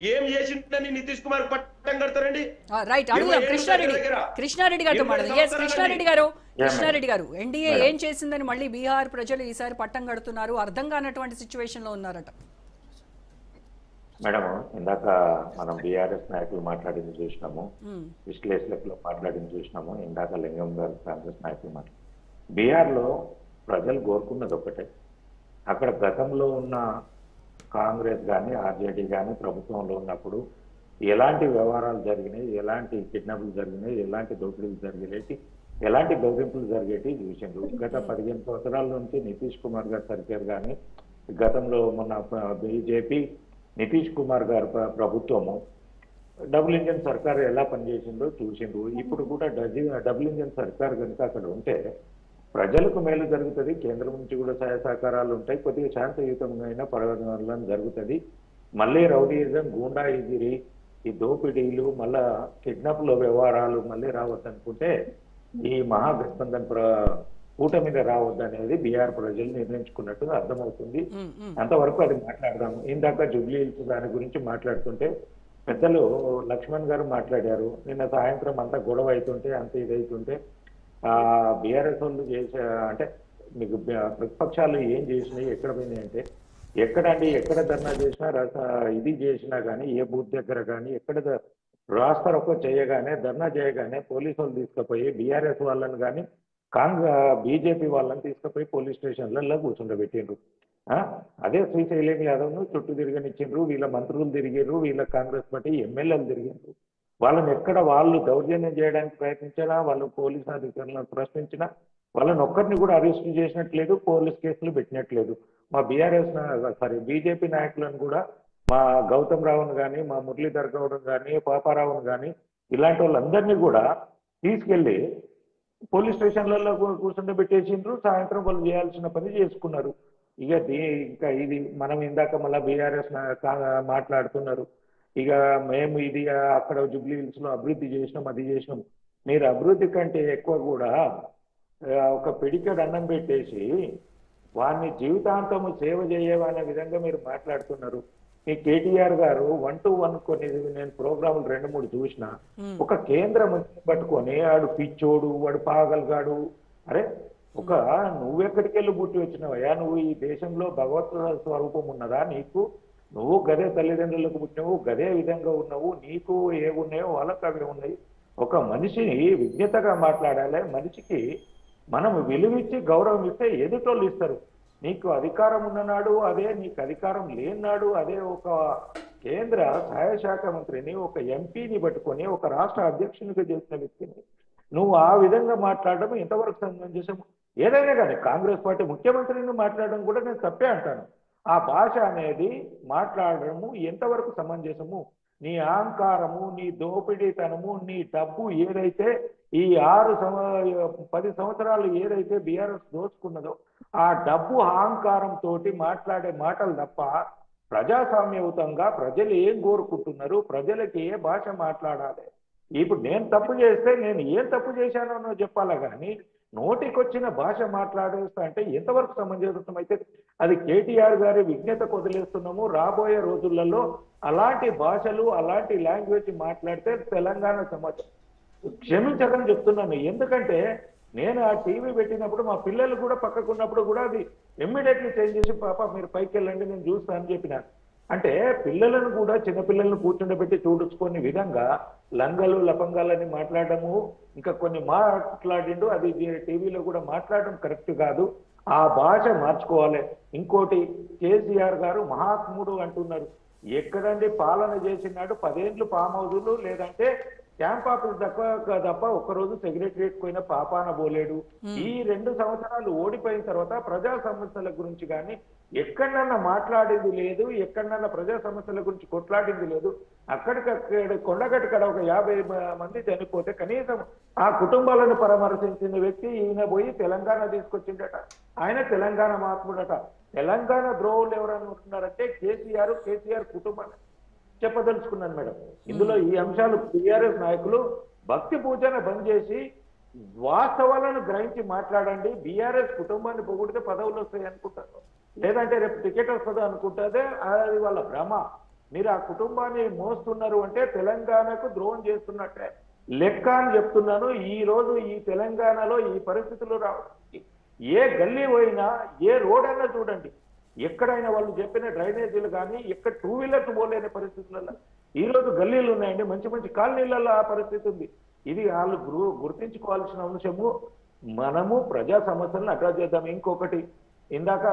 ఏం చేసిందని నితీష్ కుమార్ పట్టం కడతారండి? రైట్, అడుగుదాం కృష్ణారెడ్డి గారితో మాట్లాడదాం. ఎస్ కృష్ణారెడ్డి గారు, ఎన్డీఏ ఏం చేసిందని మళ్ళీ బీహార్ ప్రజలు ఈసారి పట్టం కడుతున్నారు, అర్థం కానటువంటి సిచ్యువేషన్ లో ఉన్నారట. మేడం, ఇందాక మనం బీఆర్ఎస్ నాయకులు మాట్లాడింది చూసినాము, విశ్లేషకులు మాట్లాడింది చూసినాము, ఇందాక లింగం గారు కాంగ్రెస్ నాయకులు మాట్లాడు. బీహార్లో ప్రజలు కోరుకున్నది ఒకటే, అక్కడ గతంలో ఉన్న కాంగ్రెస్ కానీ ఆర్జేడీ కానీ ప్రభుత్వంలో ఉన్నప్పుడు ఎలాంటి వ్యవహారాలు జరిగినాయి, ఎలాంటి కిడ్నాపులు జరిగినాయి, ఎలాంటి దోపిడీలు జరిగేటి, ఎలాంటి బెదిరింపులు జరిగేటి చూసిండ్రు. గత 15 సంవత్సరాల నుంచి నితీష్ కుమార్ గారు సర్కారు కానీ, గతంలో మొన్న బీజేపీ నితీష్ కుమార్ గారు ప్రభుత్వము డబుల్ ఇంజన్ సర్కారు ఎలా పనిచేసిందో చూసిండ్రు. ఇప్పుడు కూడా డబుల్ ఇంజన్ సర్కారు కనుక అక్కడ ఉంటే ప్రజలకు మేలు జరుగుతుంది, కేంద్రం నుంచి కూడా సహాయ సహకారాలు ఉంటాయి, కొద్దిగా శాంతియుతమైన పరిణామాలను జరుగుతుంది. మళ్ళీ రౌడీయిజం, గూండాయిగిరి, ఈ దోపిడీలు, మళ్ళా కిడ్నాప్ల వ్యవహారాలు మళ్ళీ రావద్దనుకుంటే ఈ మహాగఠబంధన్ కూటమిగా రావద్దనేది బీహార్ ప్రజలు నిర్ణయించుకున్నట్టు అర్థమవుతుంది. అంతవరకు అది మాట్లాడదాము. ఇందాక జూబ్లీ హిల్స్ దాని గురించి మాట్లాడుతుంటే పెద్దలు లక్ష్మణ్ గారు మాట్లాడారు. నిన్న సాయంత్రం అంతా గొడవ అవుతుంటే, అంత ఇదైతుంటే బీఆర్ఎస్ వాళ్ళు చేసే అంటే మీకు ప్రతిపక్షాలు ఏం చేసినాయి, ఎక్కడ పోయినాయి అంటే ఎక్కడండి, ఎక్కడ ధర్నా చేసినా ఇది చేసినా కానీ, ఏ బూత్ దగ్గర కానీ ఎక్కడ రాస్తారోకో చేయగానే, ధర్నా చేయగానే పోలీసు వాళ్ళు తీసుకుపోయి బీఆర్ఎస్ వాళ్ళని కానీ బీజేపీ వాళ్ళని తీసుకుపోయి పోలీస్ స్టేషన్లలో కూర్చుండబెట్టిండ్రు. అదే శ్రీశైలం యాదవ్ను చుట్టూ తిరగనిచ్చిండ్రు, వీళ్ళ మంత్రులు తిరిగిర్రు, వీళ్ళ కాంగ్రెస్ పార్టీ ఎమ్మెల్యేలు తిరిగిండ్రు. వాళ్ళని ఎక్కడ వాళ్ళు దౌర్జన్యం చేయడానికి ప్రయత్నించినా, వాళ్ళు పోలీసు అధికారులను ప్రశ్నించినా వాళ్ళని ఒక్కరిని కూడా అరెస్ట్ చేసినట్లేదు, పోలీస్ కేసులు పెట్టినట్లేదు. మా బీజేపీ నాయకులను కూడా, మా గౌతమ్ రావును కానీ, మా మురళీధర్ గౌడ్ను కానీ, పాపారావును కానీ, ఇలాంటి వాళ్ళందరినీ కూడా తీసుకెళ్లి పోలీస్ స్టేషన్లలో కూర్చుండబెట్టేసిండ్రు. సాయంత్రం వాళ్ళు చేయాల్సిన పని చేసుకున్నారు. ఇంకా ఇది మనం ఇందాక మళ్ళీ బీఆర్ఎస్ మాట్లాడుతున్నారు. ఇక మేము ఇది అక్కడ జూబ్లీ హిల్స్ లో అభివృద్ధి చేసినాం, అది చేసినాం. మీరు అభివృద్ధి కంటే ఎక్కువ కూడా ఒక పిడికెడు అన్నం పెట్టేసి వారిని జీవితాంతము సేవ చేయవనే విధంగా మీరు మాట్లాడుతున్నారు. మీ కేటీఆర్ గారు 1 to 1 కొన్ని నేను ప్రోగ్రాములు 2-3 చూసిన, ఒక కేంద్ర మంత్రిని పట్టుకొని వాడు పిచ్చోడు, వాడు పాగల్గాడు. అరే నువ్వెక్కడికి వెళ్ళి పుట్టి వచ్చినావయ్యా? నువ్వు ఈ దేశంలో భగవత్ స్వరూపం ఉన్నదా నీకు? నువ్వు గదే తల్లిదండ్రులకు పుట్టినవు, గదే విధంగా ఉన్నావు, నీకు ఏమున్నాయో వాళ్ళకి అవి ఉన్నాయి. ఒక మనిషిని విజ్ఞతగా మాట్లాడాలి. మనిషికి మనం విలువిచ్చి గౌరవం ఇస్తే ఎదుటోళ్ళు ఇస్తారు. నీకు అధికారం ఉన్ననాడు అదే, నీకు అధికారం లేనాడు అదే. ఒక కేంద్ర సహాయ శాఖ మంత్రిని, ఒక ఎంపీని పట్టుకొని ఒక రాష్ట్ర అధ్యక్షునిగా చేసిన వ్యక్తిని నువ్వు ఆ విధంగా మాట్లాడడం ఎంతవరకు సమంజసము? ఏదైనా కానీ కాంగ్రెస్ పార్టీ ముఖ్యమంత్రిని మాట్లాడడం కూడా నేను తప్పే అంటాను. ఆ భాష అనేది మాట్లాడడము ఎంతవరకు సమంజసము? నీ అహంకారము, నీ దోపిడీతనము, నీ డబ్బు ఏదైతే ఈ 10 సంవత్సరాలు ఏదైతే బీఆర్ఎస్ దోచుకున్నదో ఆ డబ్బు అహంకారంతో మాట్లాడే మాటలు తప్ప ప్రజాస్వామ్యయుతంగా ప్రజలు ఏం కోరుకుంటున్నారు, ప్రజలకి ఏ భాష మాట్లాడాలి. ఇప్పుడు నేను తప్పు చేస్తే నేను ఏం తప్పు చేశానో చెప్పాలా కానీ నోటికొచ్చిన భాష మాట్లాడేస్తా అంటే ఎంతవరకు సమంజసం అయితే? అది కేటీఆర్ గారి విజ్ఞతకు వదిలేస్తున్నాము. రాబోయే రోజులలో అలాంటి భాషలు, అలాంటి లాంగ్వేజ్ మాట్లాడితే తెలంగాణ సమాజం క్షమించకని చెప్తున్నాను. ఎందుకంటే నేను ఆ టీవీ పెట్టినప్పుడు మా పిల్లలు కూడా పక్కకున్నప్పుడు కూడా అది ఇమ్మీడియట్లీ చేంజ్ చేసి, పాప మీరు పైకి వెళ్ళండి నేను చూస్తాను అని చెప్పిన. అంటే పిల్లలను కూడా, చిన్నపిల్లలను కూర్చుండబెట్టి చూడుచుకునే విధంగా లంగలు లపంగాలని మాట్లాడము, ఇంకా కొన్ని మాట్లాడిండు. అది టీవీలో కూడా మాట్లాడడం కరెక్ట్ కాదు. ఆ భాష మార్చుకోవాలి. ఇంకోటి, కేసీఆర్ గారు మహాత్ముడు అంటున్నారు. ఎక్కడండి పాలన చేసినాడు? 10 ఏళ్ళు ఫామ్ హౌజులు లేదంటే క్యాంప్ ఆఫీస్ తప్ప ఒక్కరోజు సెక్రటరియట్ పోయిన పాపాన పోలేడు. ఈ 2 సంవత్సరాలు ఓడిపోయిన తర్వాత ప్రజా సమస్యల గురించి కానీ ఎక్కడన్నా మాట్లాడింది లేదు, ఎక్కడన్నా ప్రజా సమస్యల గురించి కొట్లాడింది లేదు. అక్కడికక్కడ కొండగట్టు కడ ఒక 50 మంది చనిపోతే కనీసం ఆ కుటుంబాలను పరామర్శించిన వ్యక్తి ఈయన పోయి తెలంగాణ తీసుకొచ్చిండట. ఆయన తెలంగాణ మహాత్ముడట. తెలంగాణ ద్రోహులు ఎవరైనా ఉంటున్నారంటే కేసీఆర్ కుటుంబాన్ని చెప్పదలుచుకున్నాను మేడం. ఇందులో ఈ అంశాలు టీఆర్ఎస్ నాయకులు భక్తి పూజన బంద్ చేసి వాస్తవాలను గ్రహించి మాట్లాడండి. బీఆర్ఎస్ కుటుంబాన్ని పొగిడితే పదవులు వస్తాయి అనుకుంటారు, లేదంటే రేపు టికెట్ వస్తుంది అనుకుంటే అది వాళ్ళ భ్రమ. మీరు ఆ కుటుంబాన్ని మోస్తున్నారు అంటే తెలంగాణకు ద్రోహం చేస్తున్నట్టే లెక్క అని చెప్తున్నాను. ఈ రోజు ఈ తెలంగాణలో ఈ పరిస్థితులు రావడానికి ఏ గల్లీ పోయినా ఏ రోడ్ అయినా చూడండి, ఎక్కడైనా వాళ్ళు చెప్పిన డ్రైనేజీలు కానీ ఎక్కడ టూ వీలర్స్ పోలేని పరిస్థితులలో ఈ రోజు గల్లీలు ఉన్నాయండి. మంచి మంచి కాలనీలలో ఆ పరిస్థితి ఉంది. ఇది వాళ్ళు గుర్తించుకోవాల్సిన అంశము. మనము ప్రజా సమస్యలను అడ్రస్ చేద్దాం. ఇంకొకటి, ఇందాక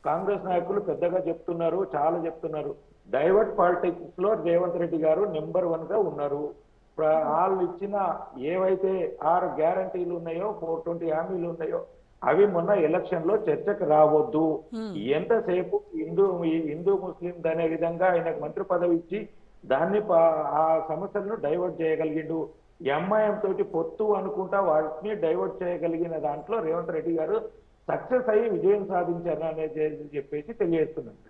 కాంగ్రెస్ నాయకులు పెద్దగా చెప్తున్నారు, చాలా చెప్తున్నారు. డైవర్ట్ పాలిటిక్స్ లో రేవంత్ రెడ్డి గారు నెంబర్ 1 గా ఉన్నారు. వాళ్ళు ఇచ్చిన ఏవైతే 6 గ్యారంటీలు ఉన్నాయో 420 హామీలు ఉన్నాయో అవి మొన్న ఎలక్షన్ లో చర్చకు రావద్దు. ఎంతసేపు హిందూ ముస్లిం అనే విధంగా ఆయనకు మంత్రి పదవి ఇచ్చి దాన్ని ఆ సమస్యలను డైవర్ట్ చేయగలిగిండు. ఎంఐఎం తోటి పొత్తు అనుకుంటా వాటిని డైవర్ట్ చేయగలిగిన దాంట్లో రేవంత్ రెడ్డి గారు సక్సెస్ అయ్యి విజయం సాధించారు అనేది చెప్పేసి తెలియజేస్తున్నాను.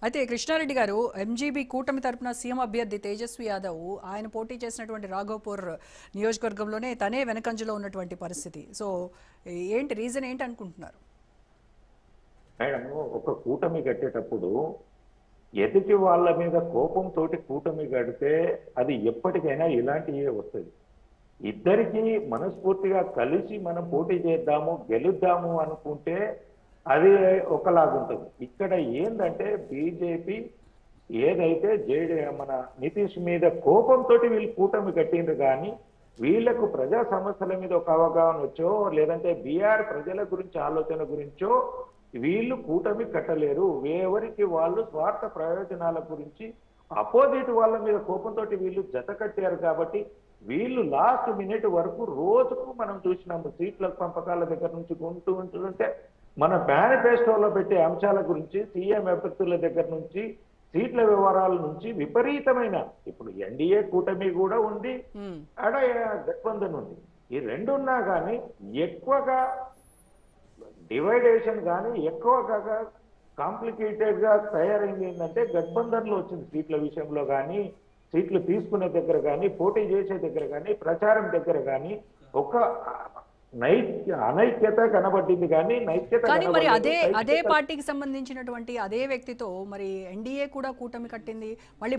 అయితే కృష్ణారెడ్డి గారు, ఎంజీబీ కూటమి తరపున సీఎం అభ్యర్థి తేజస్వి యాదవ్ ఆయన పోటీ చేసినటువంటి రాఘవపూర్ నియోజకవర్గంలోనే తనే వెనకంజలో ఉన్నటువంటి పరిస్థితి. సో ఏంటి రీజన్ ఏంటి అనుకుంటున్నారు? మేడం, ఒక కూటమి కట్టేటప్పుడు ఎదుటి వాళ్ళ మీద కోపంతో కూటమి కడితే అది ఎప్పటికైనా ఇలాంటివే వస్తుంది. ఇద్దరికి మనస్ఫూర్తిగా కలిసి మనం పోటీ చేద్దాము గెలుద్దాము అనుకుంటే అది ఒకలాగుంటుంది. ఇక్కడ ఏంటంటే బీజేపీ ఏదైతే మన నితీష్ మీద కోపంతో వీళ్ళు కూటమి కట్టిండ్రు, కానీ వీళ్లకు ప్రజా సమస్యల మీద ఒక అవగాహన వచ్చో లేదంటే బీఆర్ ప్రజల గురించి ఆలోచన గురించో వీళ్ళు కూటమి కట్టలేరు. ఎవరికి వాళ్ళు స్వార్థ ప్రయోజనాల గురించి అపోజిట్ వాళ్ళ మీద కోపంతో వీళ్ళు జత కట్టారు. కాబట్టి వీళ్ళు లాస్ట్ మినిట్ వరకు రోజుకు మనం చూసినాము సీట్ల పంపకాల దగ్గర నుంచి ఉంటుంటే మన మేనిఫెస్టోలో పెట్టే అంశాల గురించి సీఎం అభ్యర్థుల దగ్గర నుంచి సీట్ల వివరాల నుంచి విపరీతమైన, ఇప్పుడు ఎన్డీఏ కూటమి కూడా ఉంది, ఆడ గఠబంధన్ ఉంది. ఈ రెండున్నా కానీ ఎక్కువగా డివైడేషన్ కానీ ఎక్కువగా కాంప్లికేటెడ్ గా తయారైంది ఏంటంటే గఠబంధన్ లో వచ్చింది. సీట్ల విషయంలో కానీ, సీట్లు తీసుకునే దగ్గర కానీ, పోటీ చేసే దగ్గర కానీ, ప్రచారం దగ్గర కానీ ఒక అనైక్యత కనబడింది. కానీ నైక్యత మరి అదే పార్టీకి సంబంధించినటువంటి అదే వ్యక్తితో మరి ఎన్డీఏ కూడా కూటమి కట్టింది. మళ్ళీ